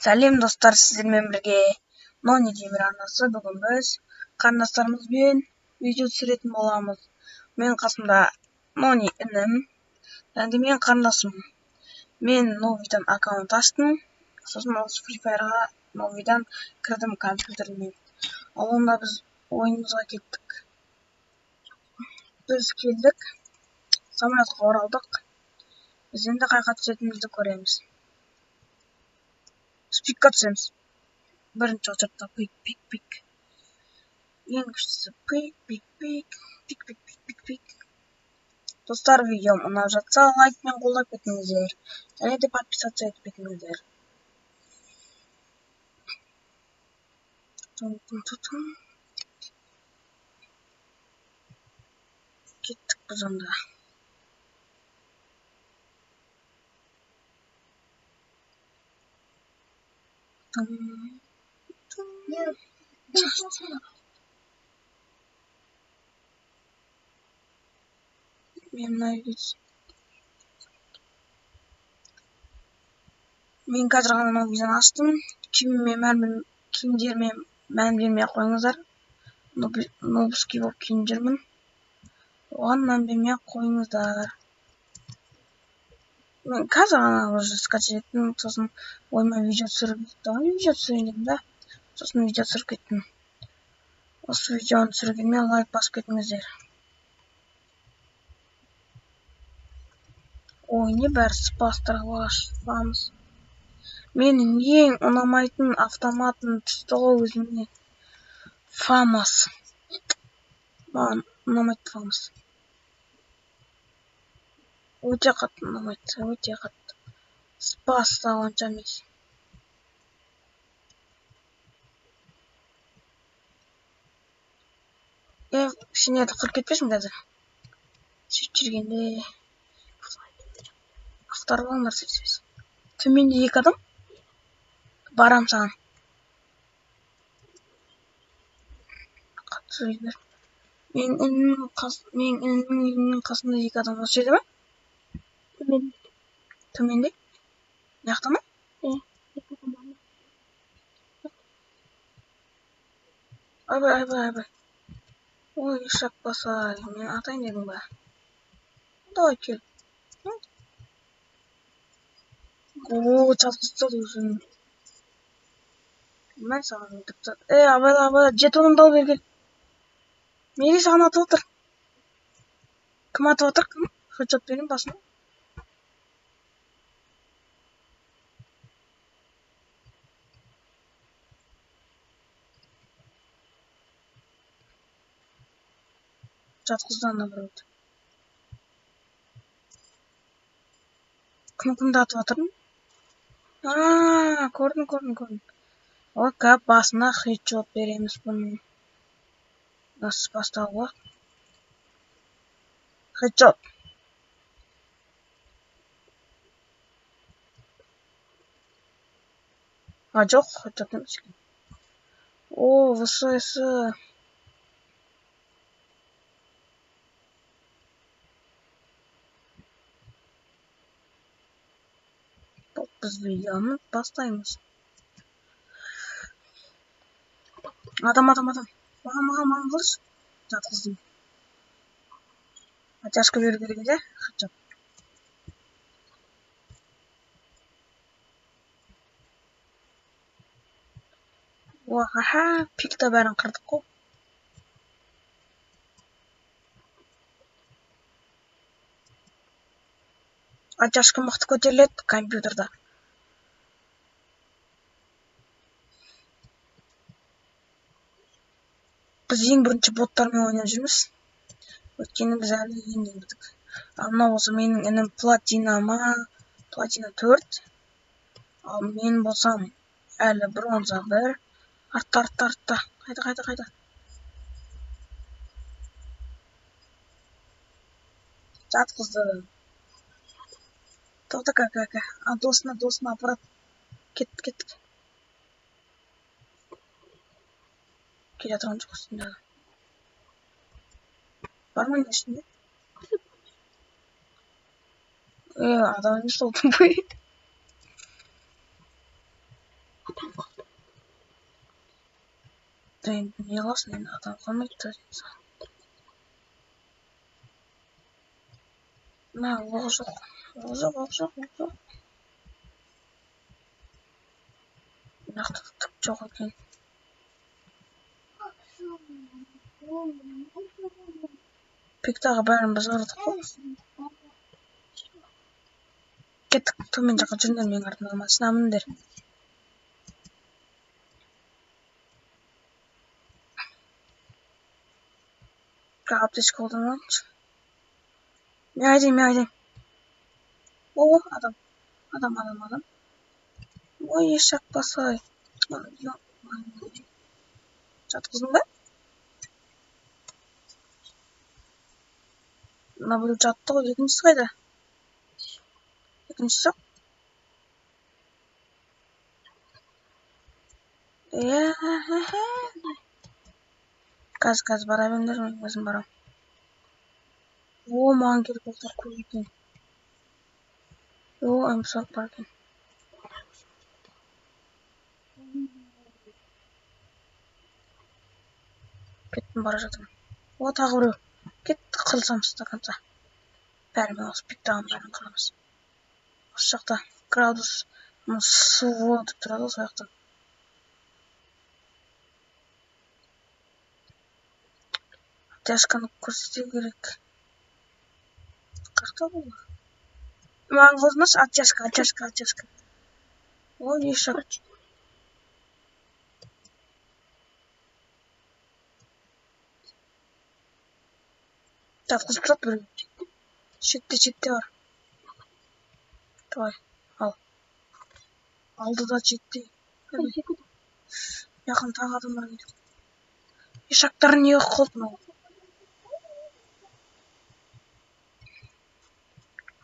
Сәлем достар, сіздермен бірге Нони Темір арнасы. Бүгін біз қарындастарымызбен видео түсіретін боламыз. Мен қасымда Нони інім, енді мен қарындасым. Мен Новидан аккаунт аштым, сосын осы Free Fire'ға Новидан кірдім компьютермен. Ал онда біз ойынымызға кеттік. Біз келдік, самолетқа оралдық. Біз енді қайға түсетінімізді көреміз. Спикқа түсеміз. Бірінші очақта пик. Ең күштісі пик. Достар, видеом ұнап жатса лайкмен қолдап кетіңіздер. Және де подписаться етіп кетіңіздер. Кеттік біз онда. Мен қазір ғана Новидан аштым. Киімдеріме мән бермей қойыңыздар. Нобский болып киініп жүрмін. Оған мән бермей қойыңыздар. Мен қазір ғана уже скачать еттім, сосын ойыма видео түсірейін дедім да, сосын видео түсіріп кеттім. Осы видеоны түсіргенмен лайк басып кетіңіздер. Ой, не бәрі спастарға шыдамыз. Менің ең ұнамайтын автоматын түсті ғой өзіме. Фамас. Маған ұнамайды Фамас. Өте қатты ұнамайды, өте қатты. Спас онша емес. Сенеді қырып кетпесін қазір. Сөйтіп жүргенде. Ақтар болыңдар сөйтсіз. Төменде екі адам. Барам саған. Қатты сөйлеңдер. Мен інімнің қасында екі адам осы жерде ме? Төменде? Яқта ма? Айбай. Ой, шаппасай, мен атайын дедің ба? Давай кел. Ооо, чатқызды өзін. Мен саған өйтіп тұр. Абайла, жет оныңды алып берген. Мені саған атып отыр. Кім атып отыр? Кім? Хэдшот берем басына. Жатқызды ана біреуді. Кімді атып отырмын? Көрдім. Ока, басына хэдшот береміз бұның. Насыз бастауға. Хэдшот. Жоқ, хэдшот емес екен. О, ВСС. Біз видеоны бастаймыз. Адам. Маған қылыш. Жатқыздым. Атяшқа беру керек еді, хэдшот. Уахаха, пикта бәрін қырдық қой. Атяшқа мықты көтеріледі компьютерда. Біз ең бірінші боттармен ойнап жүрміз. Өйткені біз әлі енді бітік. Ал мынау болса менің інім платина 4. Ал мен болсам әлі бронза 1. Артта. Қайда. Жатқызды. Тоқта кака. А досына апарат. Кеттік. Келе жатырған жоқ үстінде. Бар ма не ішінде? Адам емес олдың бой. Енді не қыласың енді, адам қалмайды да. Мә, оқ жоқ. Нақты түк жоқ екен. Пиктаға бәрін біз ұрдық қой. Кеттік, төмен жаққа жүріңдер, менің артымдағы машинаға мініңдер. Аптечка қолданайыншы. Мен айдайын. О, адам. Ой, ешак басай. Жатқыздың ба? Мына біреу жатты ғой, екіншісі қайда? Екіншісі жоқ. Қазір бара беріңдер, мен өзім барам. О, маған керек болса көп екен. О, М40 бар екен. Кеттім, бара жатырмын. О, тағы біреу. Кетті, қылсамыз до конца. Бәрімен осы пиктаған бәрін қыламыз. Осы жақта градус суы деп тұрады ғой, сол жақта. Аптяшканы көрсету керек. Қақта бұл? Маған қылдыңыз, аптяшка. Ой, ешак. Жатқызып тұрады біреу. Шетте бар. Давай, ал. Алдыда жетте. Жақын тағы адамдар келді. Ешактар не қылды мынау?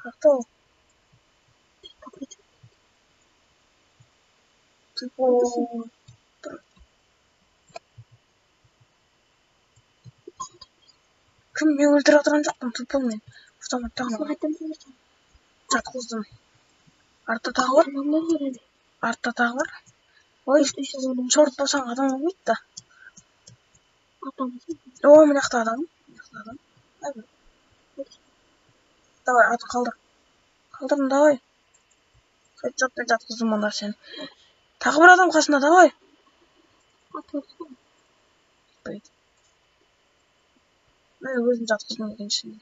Қақта ол? Кім, мен өлтіре отырған жоқпын, тупылмен. Автоматтағы жатқыздым. Артта тағы бар. Ой, шорт болсаң адам болмайды да. Ой, мына жақта адам. Давай, атын қалдыр. Қалдырдым, давай. Хедшотпен жатқыздым онда сені. Тағы бір адам қасында, давай. Мен өзім жатқыздым екіншісінде.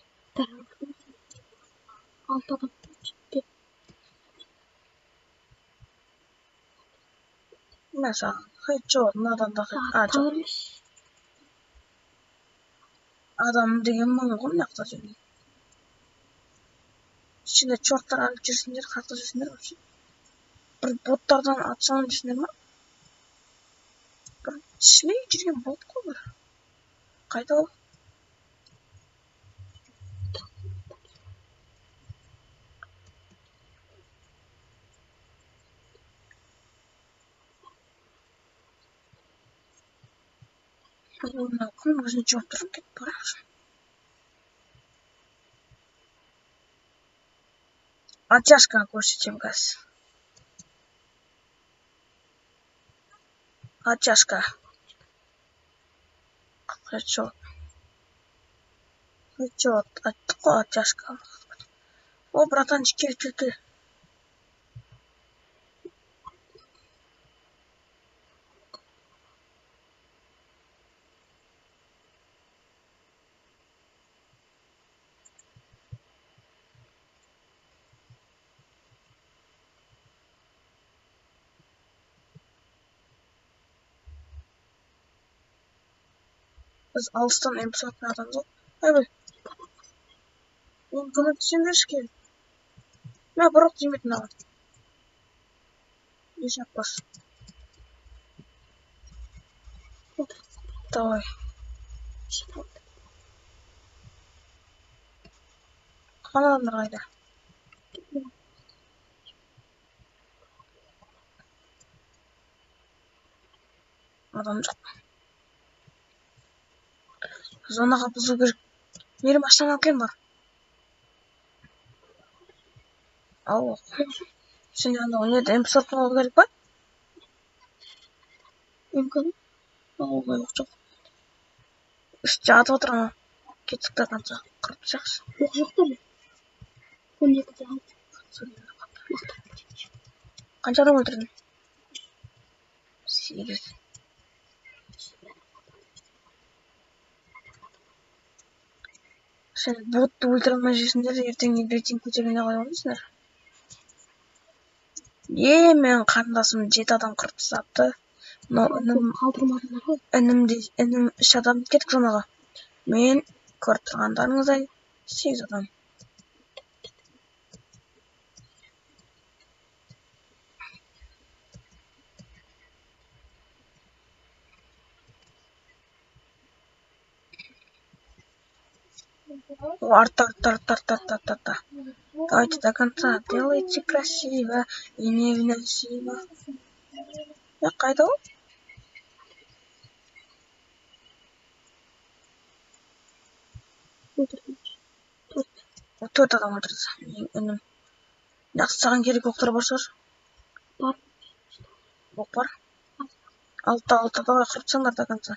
Мен саған хедшот, мынадан да жоқ. Адам деген мың ғой мына жақта жүрген. Ішінде чорттар алып жүрсіңдер, қақта жүрсіңдер вообще. Бір боттардан атсалып жүрсіңдер ма? Бір шлей жүрген бот қой бір. Қайда ол? Мына күн өзін жауып тұрып кетіп бара. Аптяшканы көрсетемін қазір. Аптяшка. Хедшот. Айттық қой аптяшка. О, братанчик, кел. Біз алыстан М40 адамыз ғой. Ай, мен көмектесемдерші кел. Мен бұрық демейтін ағын. Ешак бас. Давай. Қан адамдар қайда? Адам жоқ. Зонаға бұзу керек. Мені машинаны алып келін бар. Ау. Сен анда не еді? М40 алу керек па? мүмкін. Ой, жоқ. Жатып отырған кеттік та қанша қырып жақсы. Жоқ та мен. 12-де алды. Қанша адам өлтірдің? 8. Сен ботты өлтіре алмай жүрсіңдер, ертең рейтинг көтергенде қалай ойнайсыңдар? Мен қарындасым 7 адам қырып тастапты. Қалдырмадыңдар ғой. Інім 3 адам кеттік зонаға. Мен көріп тұрғандарыңыздай 8 адам. Арта. Давайте до конца. Делайте красиво и невыносимо. Қайда ол? Төрт адам өлтірді. Інім. Жақсы, саған керек оқтар бар шығар? Бар. Оқ бар? 6 давай қыртсаңдар до конца.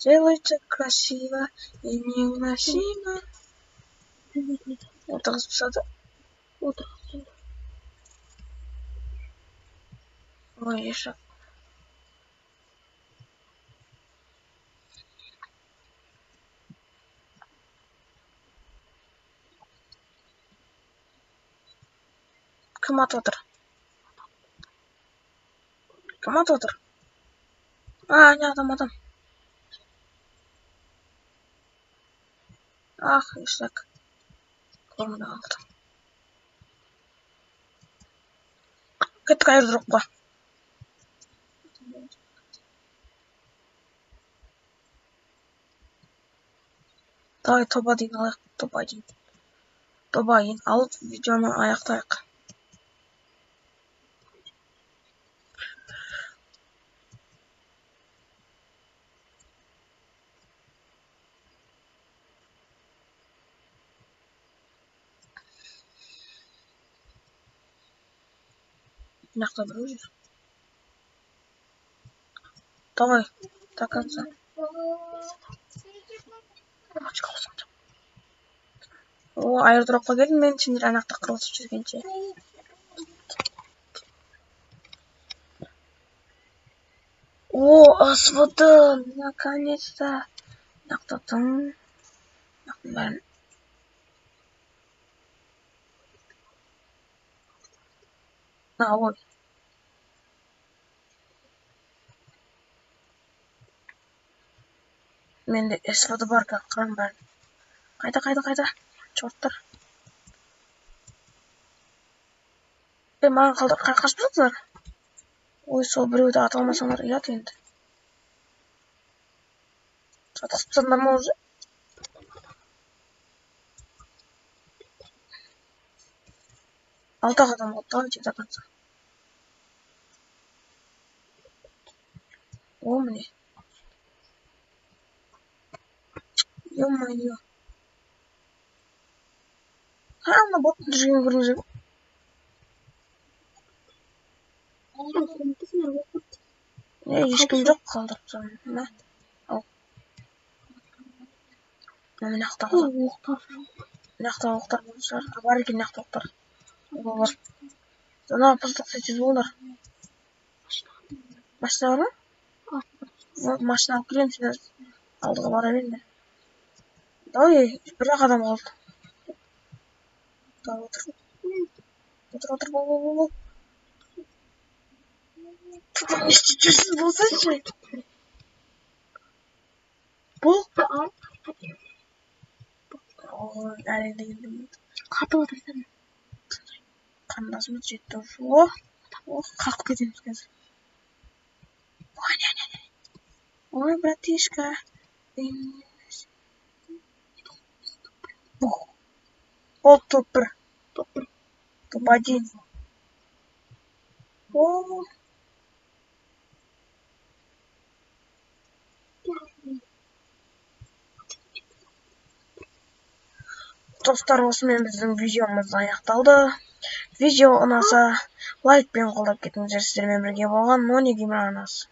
Делайте красиво и невыносимо. Отырғызып тастады. Ой, ешак. Кім атып отыр? Кім атып отыр? Не адам. Ах, ешак. Қолымда қалды. Кеттік аирдропқа. Давай тоба дейін алайық. Тоба дейін алып видеоны аяқтайық. Мынақта біреу жүр. Давай, до конца. Аирдропқа келдім мен, сендер анақта қырылысып жүргенше. СВД, наконец-то. Мынақта тың. Мынақтың бәрін. Ой. Менде СВД бар, қырам бәрін. Қайда? Чорттар. Маған қалдыр, қашып жатсыздар. Ой, сол біреуді ата алмасаңдар ұят енді. Атқызып тастадыңдар ма уже? Алты адам болды, давайте до конца. Міне. Ё-моё. Ана боттың жүрген көріңіздер ме? Ешкім жоқ, қалдырып тастадым. Мынақта оқтар шығар. Бар екен мынақта оқтар. Бар. Ана пыздық сөйтсіз болыңдар. Машина бар ма? Машина алып келемін, сендер алдыға бара беріңдер. Давай, бір-ақ адам қалды. Давай, отыр, бол. Не істеп жүрсіз, болсайшы. Бол. Ой, әлемде келдім. Қатып отырсам. Қарындасымыз жетті. Қалқып кетеміз қазір. Ой, братишка. Ол топ-1. Топ-1. Достар, осымен біздің видеомыз аяқталды. Видео ұнаса, лайкпен қолдап кетіңіздер. Сіздермен бірге болған Нони Геймер арнасы.